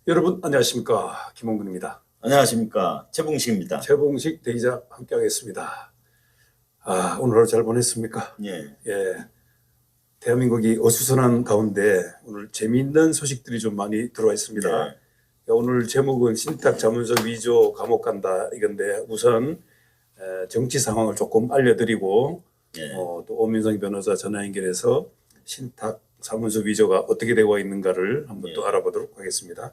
여러분 안녕하십니까, 김홍근입니다. 안녕하십니까. 최봉식입니다. 최봉식 대기자 함께하겠습니다. 오늘 하루 잘 보냈습니까? 예. 예, 대한민국이 어수선한 가운데 오늘 재미있는 소식들이 좀 많이 들어와 있습니다. 예. 오늘 제목은 신탁 자문서 위조 감옥 간다 이건데, 우선 정치 상황을 조금 알려드리고 예. 또 오민정 변호사 전화 연결해서 신탁 사문서 위조가 어떻게 되고 있는가를 한번 또 알아보도록 하겠습니다.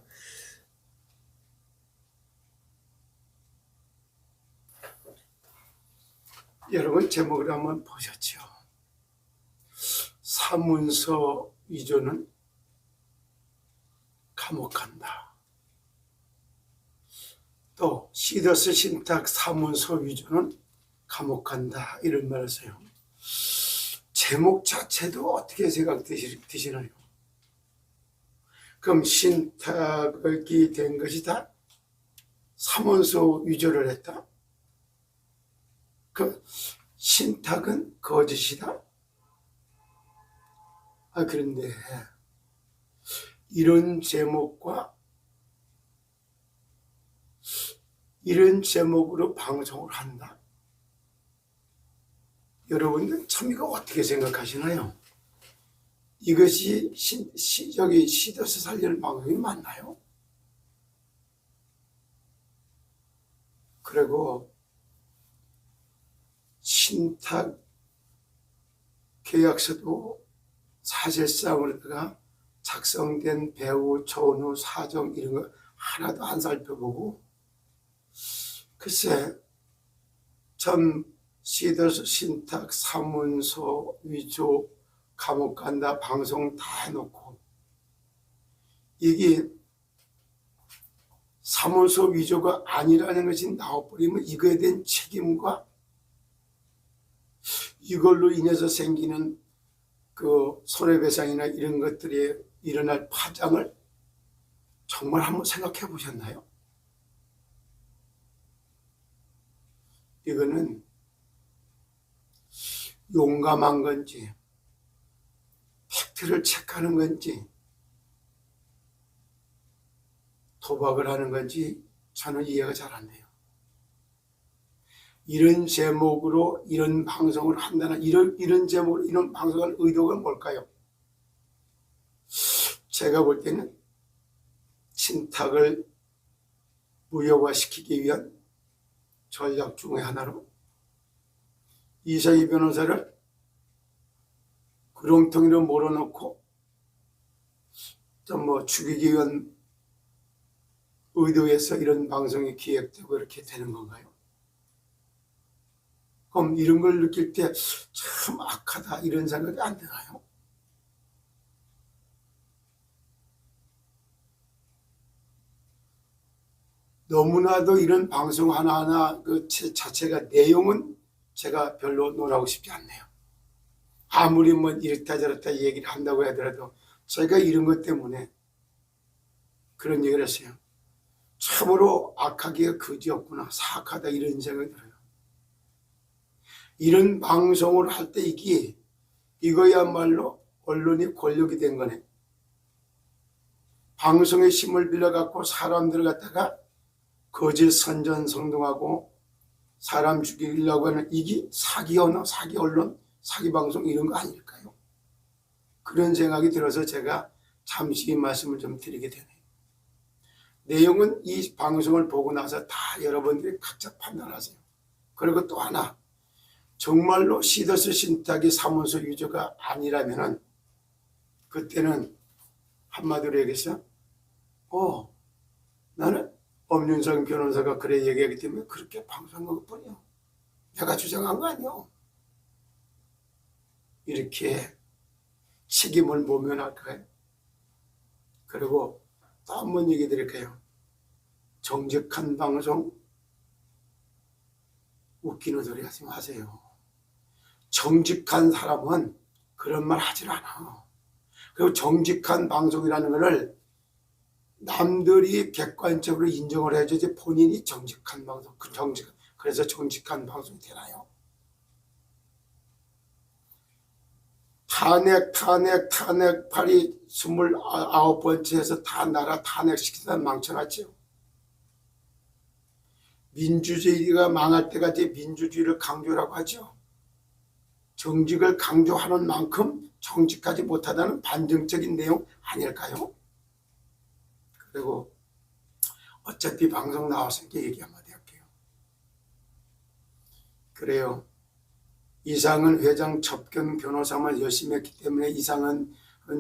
여러분 제목을 한번 보셨죠? 사문서 위조는 감옥 간다. 또 시더스 신탁 사문서 위조는 감옥 간다. 이런 말을 써요. 제목 자체도 어떻게 생각되시나요? 그럼 신탁이 된 것이 다 사문서 위조를 했다? 그 신탁은 거짓이다? 그런데 이런 제목과 이런 제목으로 방송을 한다? 여러분들 참 이거 어떻게 생각하시나요? 이것이 여기 시더스 살리는 방송이 맞나요? 그리고 신탁 계약서도 사실상으로다가 작성된 배우, 전후, 사정 이런 거 하나도 안 살펴보고, 글쎄 전 시더스 신탁 사문서 위조 감옥 간다 방송 다 해놓고, 이게 사문서 위조가 아니라는 것이 나와버리면 이거에 대한 책임과 이걸로 인해서 생기는 그 손해배상이나 이런 것들이 일어날 파장을 정말 한번 생각해 보셨나요? 이거는 용감한 건지 팩트를 체크하는 건지 도박을 하는 건지 저는 이해가 잘 안 돼요. 이런 제목으로 이런 방송을 한다는, 이런 제목으로 이런 방송을 의도가 뭘까요? 제가 볼 때는 신탁을 무효화시키기 위한 전략 중의 하나로 이세희 변호사를 구렁텅이로 몰아넣고 좀 죽이기 위한 의도에서 이런 방송이 기획되고 이렇게 되는 건가요? 그럼 이런 걸 느낄 때 참 악하다 이런 생각이 안 드나요? 너무나도 이런 방송 하나하나 그 자체가 내용은 제가 별로 논하고 싶지 않네요. 아무리 뭐 이렇다 저렇다 얘기를 한다고 하더라도 제가 이런 것 때문에 그런 얘기를 했어요. 참으로 악하기가 그지없구나, 사악하다 이런 생각이 들어요. 이런 방송을 할 때 이거야말로 언론이 권력이 된 거네. 방송의 힘을 빌려갖고 사람들을 갖다가 거짓 선전성동하고 사람 죽이려고 하는 이게 사기 언어, 사기 언론, 사기 방송 이런 거 아닐까요? 그런 생각이 들어서 제가 잠시 이 말씀을 좀 드리게 되네요. 내용은 이 방송을 보고 나서 다 여러분들이 각자 판단하세요. 그리고 또 하나, 정말로 시더스 신탁이 사문서 위조가 아니라면은 그때는 한마디로 얘기해서 나는 엄윤성 변호사가 그래 얘기하기 때문에 그렇게 방송한 것뿐이요, 내가 주장한 거 아니요, 이렇게 책임을 모면할까요? 그리고 또 한 번 얘기 드릴까요? 정직한 방송 웃기는 소리 하지 마세요. 정직한 사람은 그런 말 하질 않아. 그리고 정직한 방송이라는 것을 남들이 객관적으로 인정을 해줘야지 본인이 정직한 방송, 그래서 정직한 방송이 되나요? 탄핵 발의 29번째 해서 다 나라 탄핵시키다 망쳐놨죠. 민주주의가 망할 때까지 민주주의를 강조라고 하죠. 정직을 강조하는 만큼 정직하지 못하다는 반증적인 내용 아닐까요? 그리고 어차피 방송 나왔으니까 얘기 한마디 할게요. 그래요. 이상은 회장 접견 변호사만 열심히 했기 때문에 이상은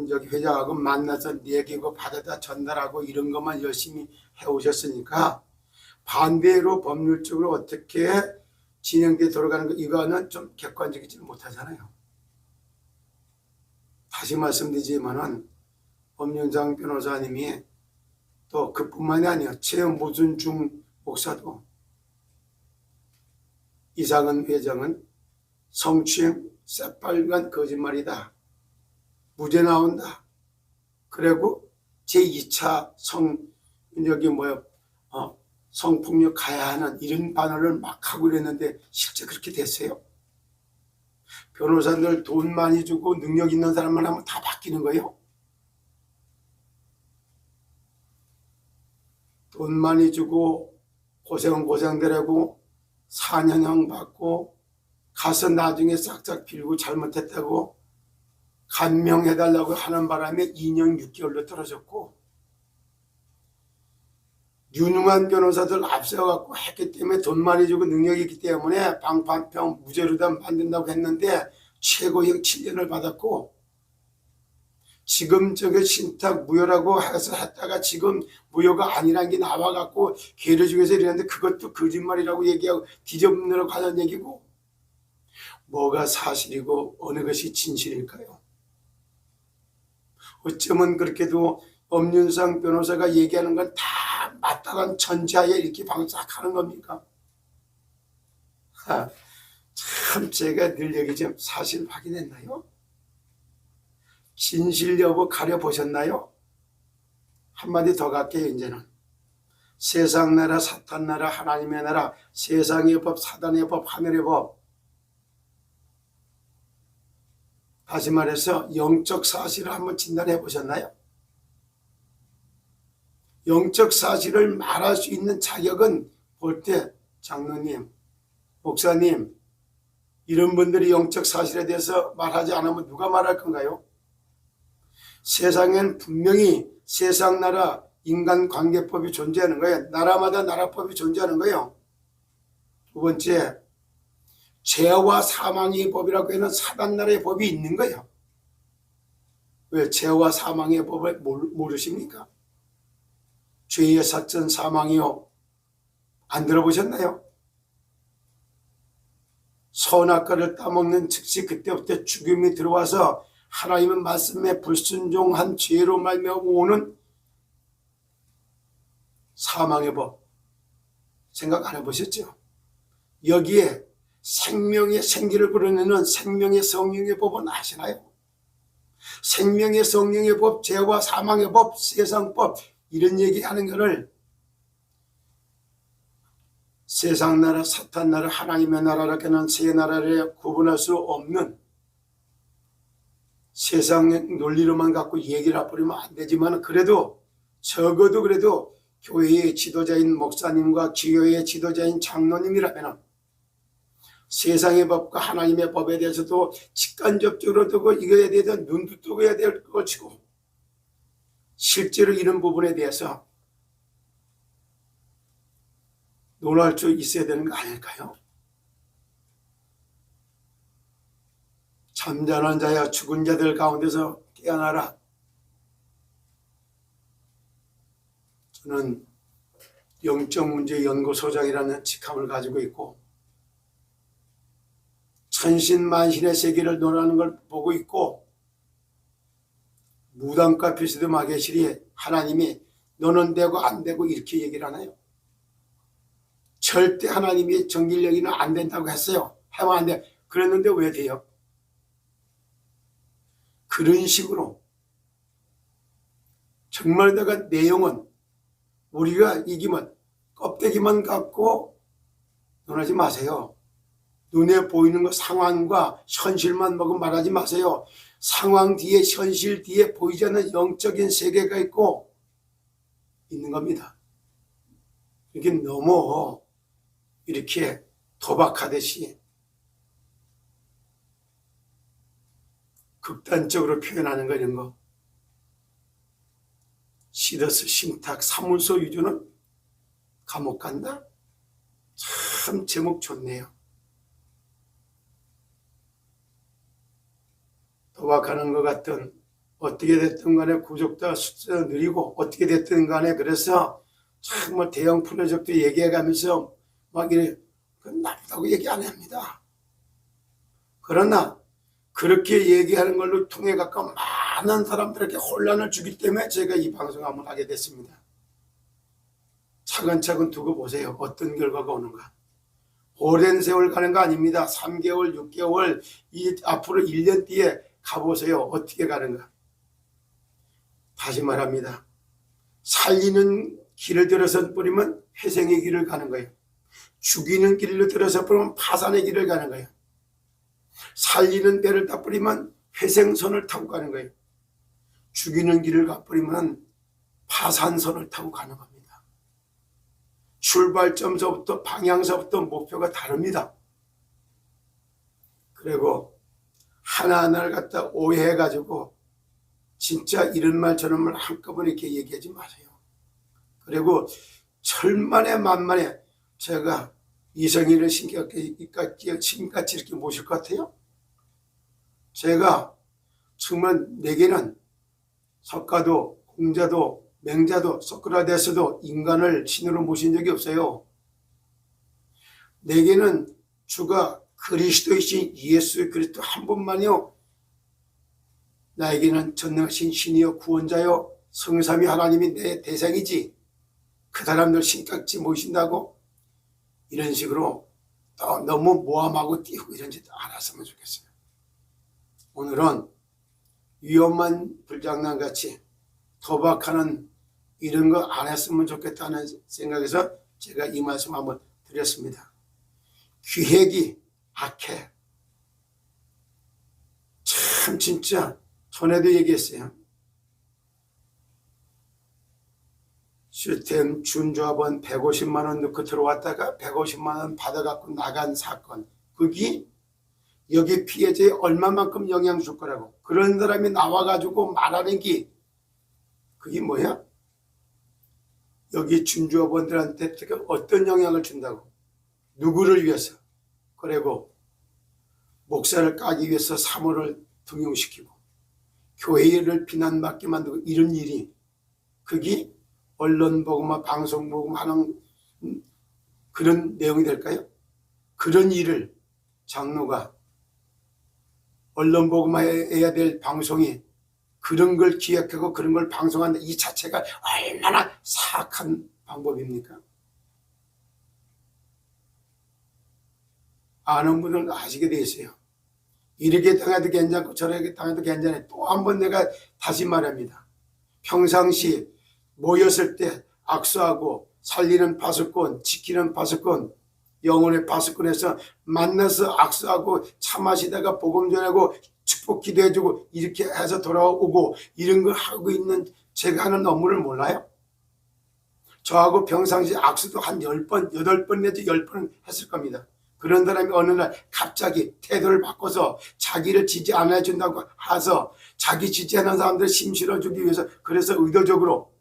저기 회장하고 만나서 내기고 받아다 전달하고 이런 것만 열심히 해오셨으니까 반대로 법률적으로 어떻게 진행돼 돌아가는 거 이거는 좀 객관적이지 못하잖아요. 다시 말씀드리지만은 엄윤상 변호사님이 또 그뿐만이 아니에요. 최모순중 목사도 이상은 회장은 성추행 새빨간 거짓말이다. 무죄 나온다. 그리고 제2차 성폭력 가야 하는 이런 반응을 막 하고 이랬는데 실제 그렇게 됐어요? 변호사들 돈 많이 주고 능력 있는 사람만 하면 다 바뀌는 거예요? 돈 많이 주고 고생은 고생되라고 4년형 받고 가서 나중에 싹싹 빌고 잘못했다고 감명해달라고 하는 바람에 2년 6개월로 떨어졌고 유능한 변호사들 앞세워갖고 했기 때문에 돈 많이 주고 능력이 있기 때문에 방판평 무죄로 다 만든다고 했는데 최고형 7년을 받았고 지금 저게 신탁 무효라고 해서 했다가 지금 무효가 아니라는 게 나와갖고 죄를 중에서 이랬는데 그것도 거짓말이라고 얘기하고 뒤집느라고 하는 얘기고 뭐가 사실이고 어느 것이 진실일까요? 어쩌면 그렇게도 엄윤상 변호사가 얘기하는 건 다 마땅한 전자에 이렇게 방송하는 겁니까? 참 제가 늘 얘기 좀 사실 확인했나요? 진실 여부 가려보셨나요? 한마디 더 갈게요. 이제는 세상 나라 사탄 나라 하나님의 나라 세상의 법 사단의 법 하늘의 법 다시 말해서 영적 사실을 한번 진단해 보셨나요? 영적 사실을 말할 수 있는 자격은 볼 때 장로님, 목사님 이런 분들이 영적 사실에 대해서 말하지 않으면 누가 말할 건가요? 세상엔 분명히 세상 나라 인간관계법이 존재하는 거예요. 나라마다 나라법이 존재하는 거예요. 두 번째, 죄와 사망의 법이라고 하는 사단나라의 법이 있는 거예요. 왜 죄와 사망의 법을 모르십니까? 죄의 사천 사망이요. 안 들어보셨나요? 선악과를 따먹는 즉시 그때부터 죽음이 들어와서 하나님의 말씀에 불순종한 죄로 말미암아 오는 사망의 법 생각 안 해보셨죠? 여기에 생명의 생기를 불어내는 생명의 성령의 법은 아시나요? 생명의 성령의 법, 죄와 사망의 법, 세상법 이런 얘기하는 것을 세상 나라, 사탄 나라, 하나님의 나라라고 하는 세 나라를 구분할 수 없는 세상 논리로만 갖고 얘기를 해버리면 안 되지만 그래도 적어도 그래도 교회의 지도자인 목사님과 기교회의 지도자인 장로님이라면 세상의 법과 하나님의 법에 대해서도 직간접적으로 두고 이거에 대해서 눈도 뜨고 해야 될 것이고 실제로 이런 부분에 대해서 논할 수 있어야 되는 거 아닐까요? 잠자는 자야 죽은 자들 가운데서 깨어나라. 저는 영적문제연구소장이라는 직함을 가지고 있고 천신만신의 세계를 논하는 걸 보고 있고 무당과 비스드 마계실이 하나님이 너는 되고 안 되고 이렇게 얘기를 하나요? 절대 하나님이 정길력이는 안 된다고 했어요. 하면 안 돼. 그랬는데 왜 돼요? 그런 식으로 정말 내가 내용은 우리가 이기면 껍데기만 갖고 논하지 마세요. 눈에 보이는 거 상황과 현실만 보고 말하지 마세요. 상황 뒤에, 현실 뒤에 보이지 않는 영적인 세계가 있는 겁니다. 이게 너무 이렇게 도박하듯이 극단적으로 표현하는 거, 이런 거. 시더스 신탁 사무소 위주는 감옥 간다? 참 제목 좋네요. 도박하는 것 같은, 어떻게 됐든 간에 구속자 숫자가 느리고, 어떻게 됐든 간에 그래서 참 뭐 대형 프로젝트 얘기해가면서 막 이래, 그건 나쁘다고 얘기 안 합니다. 그러나 그렇게 얘기하는 걸로 통해 갖고 많은 사람들에게 혼란을 주기 때문에 제가 이 방송을 한번 하게 됐습니다. 차근차근 두고 보세요. 어떤 결과가 오는가. 오랜 세월 가는 거 아닙니다. 3개월, 6개월, 앞으로 1년 뒤에 가보세요. 어떻게 가는가. 다시 말합니다. 살리는 길을 들어서 뿌리면 회생의 길을 가는 거예요. 죽이는 길을 들어서 뿌리면 파산의 길을 가는 거예요. 살리는 배를 다 뿌리면 회생선을 타고 가는 거예요. 죽이는 길을 가 뿌리면 파산선을 타고 가는 겁니다. 출발점서부터 방향서부터 목표가 다릅니다. 그리고 하나하나를 갖다 오해해가지고 진짜 이런 말 저런 말 한꺼번에 이렇게 얘기하지 마세요. 그리고 천만에 만만에 제가 이성희를 신같이 이렇게 모실 것 같아요? 제가 정말 내게는 석가도, 공자도, 맹자도, 소크라테스도 인간을 신으로 모신 적이 없어요. 내게는 주가 그리스도이신 예수 그리스도 한 분만이요. 나에게는 전능하신 신이요 구원자요 성삼위 하나님이 내 대상이지 그 사람들 신같이 모신다고 이런 식으로 너무 모함하고 띄우고 이런 짓 안 했으면 좋겠어요. 오늘은 위험한 불장난같이 도박하는 이런 거 안 했으면 좋겠다는 생각에서 제가 이 말씀 한번 드렸습니다. 기획이 악해. 참 진짜 전에도 얘기했어요. 시스템 준조합원 150만 원 넣고 들어왔다가 150만 원 받아갖고 나간 사건. 그게 여기 피해자에 얼마만큼 영향 줄 거라고. 그런 사람이 나와가지고 말하는 게 그게 뭐야? 여기 준조합원들한테 어떤 영향을 준다고. 누구를 위해서. 그리고 목사를 까기 위해서 사모를 등용시키고 교회를 비난받게 만들고 이런 일이 그게 언론 보고만 방송 보고 하는 그런 내용이 될까요? 그런 일을 장로가 언론 보고만 해야 될 방송이 그런 걸 기획하고 그런 걸 방송한다. 이 자체가 얼마나 사악한 방법입니까? 아는 분들은 아시게 돼 있어요. 이렇게 당해도 괜찮고 저렇게 당해도 괜찮아요. 또 한 번 내가 다시 말합니다. 평상시 모였을 때 악수하고 살리는 파수꾼, 지키는 파수꾼, 영혼의 파수꾼에서 만나서 악수하고 차 마시다가 복음 전하고 축복 기도해주고 이렇게 해서 돌아오고 이런 걸 하고 있는 제가 하는 업무를 몰라요? 저하고 평상시 악수도 한 10번, 8번 내지 10번 했을 겁니다. 그런 사람이 어느 날 갑자기 태도를 바꿔서 자기를 지지 안 해준다고 해서 자기 지지하는 사람들을 심실어주기 위해서 그래서 의도적으로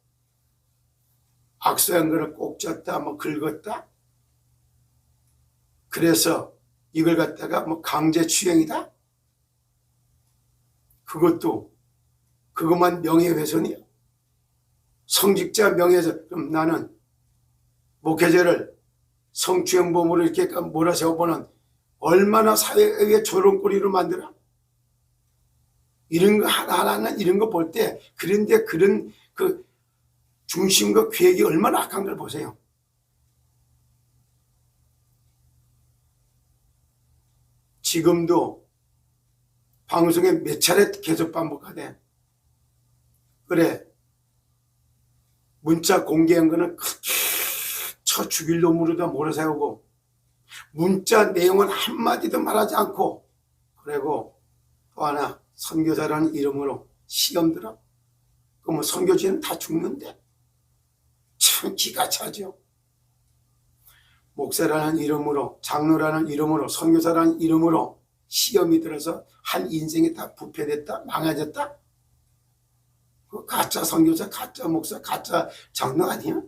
악수한 거를 꼭 졌다, 뭐 긁었다. 그래서 이걸 갖다가 뭐 강제 추행이다. 그것만 명예훼손이야. 성직자 명예훼손. 그럼 나는 목회자를 성추행범으로 이렇게 몰아세워보는 얼마나 사회의 조롱거리로 만들어? 이런 거 하나하나 이런 거 볼 때 그런데 그런 그 중심과 계획이 얼마나 악한 걸 보세요. 지금도 방송에 몇 차례 계속 반복하대. 그래. 문자 공개한 거는 쳐 죽일 놈으로 다 몰아세우고 문자 내용은 한마디도 말하지 않고 그리고 또 하나 선교사라는 이름으로 시험 들어? 그럼 선교지는 다 죽는데? 참 기가 차죠. 목사라는 이름으로, 장로라는 이름으로, 선교사라는 이름으로 시험이 들어서 한 인생이 다 부패됐다, 망가졌다? 그 가짜 선교사, 가짜 목사, 가짜 장로 아니야?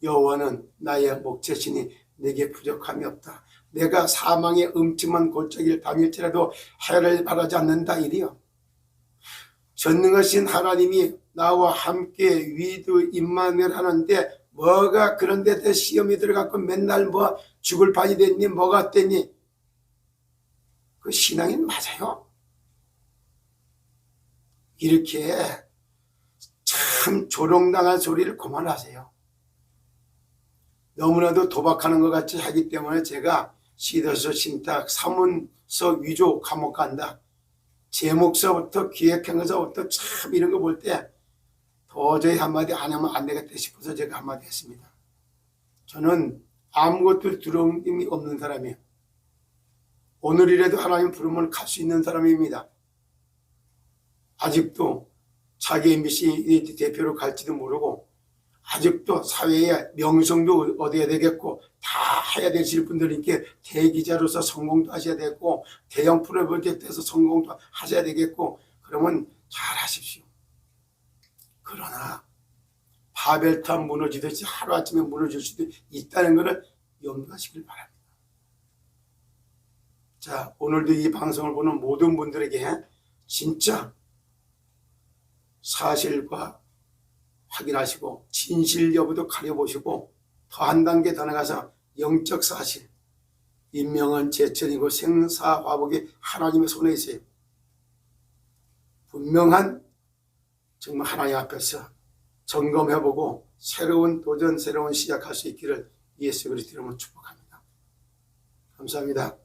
여호와는 나의 목자시니 내게 부족함이 없다. 내가 사망의 음침한 골짜기를 다닐지라도 해를 바라지 않는다 이리요. 전능하신 하나님이 나와 함께 위드 임마누엘 하는데 뭐가 그런데 시험이 들어가고 맨날 뭐 죽을 판이 됐니 뭐가 됐니? 그 신앙이 맞아요? 이렇게 참 조롱당한 소리를 그만하세요. 너무나도 도박하는 것 같이 하기 때문에 제가 시더서 신탁 사문서 위조 감옥 간다. 제목서부터 기획한 것서부터 참 이런 거 볼 때 도저히 한마디 안 하면 안 되겠다 싶어서 제가 한마디 했습니다. 저는 아무것도 두려움이 없는 사람이에요. 오늘이라도 하나님 부르면 갈 수 있는 사람입니다. 아직도 자기 MBC 대표로 갈지도 모르고 아직도 사회에 명성도 얻어야 되겠고 다 해야 되실 분들께 대기자로서 성공도 하셔야 되고 대형 프로젝트에서 성공도 하셔야 되겠고 그러면 잘 하십시오. 그러나 바벨탑 무너지듯이 하루아침에 무너질 수도 있다는 것을 염두하시길 바랍니다. 자, 오늘도 이 방송을 보는 모든 분들에게 진짜 사실과 확인하시고 진실 여부도 가려보시고 더 한 단계 더 나가서 영적 사실, 인명은 제천이고 생사화복이 하나님의 손에 있어요. 분명한 정말 하나님 앞에서 점검해보고 새로운 도전, 새로운 시작할 수 있기를 예수 그리스도 이름으로 축복합니다. 감사합니다.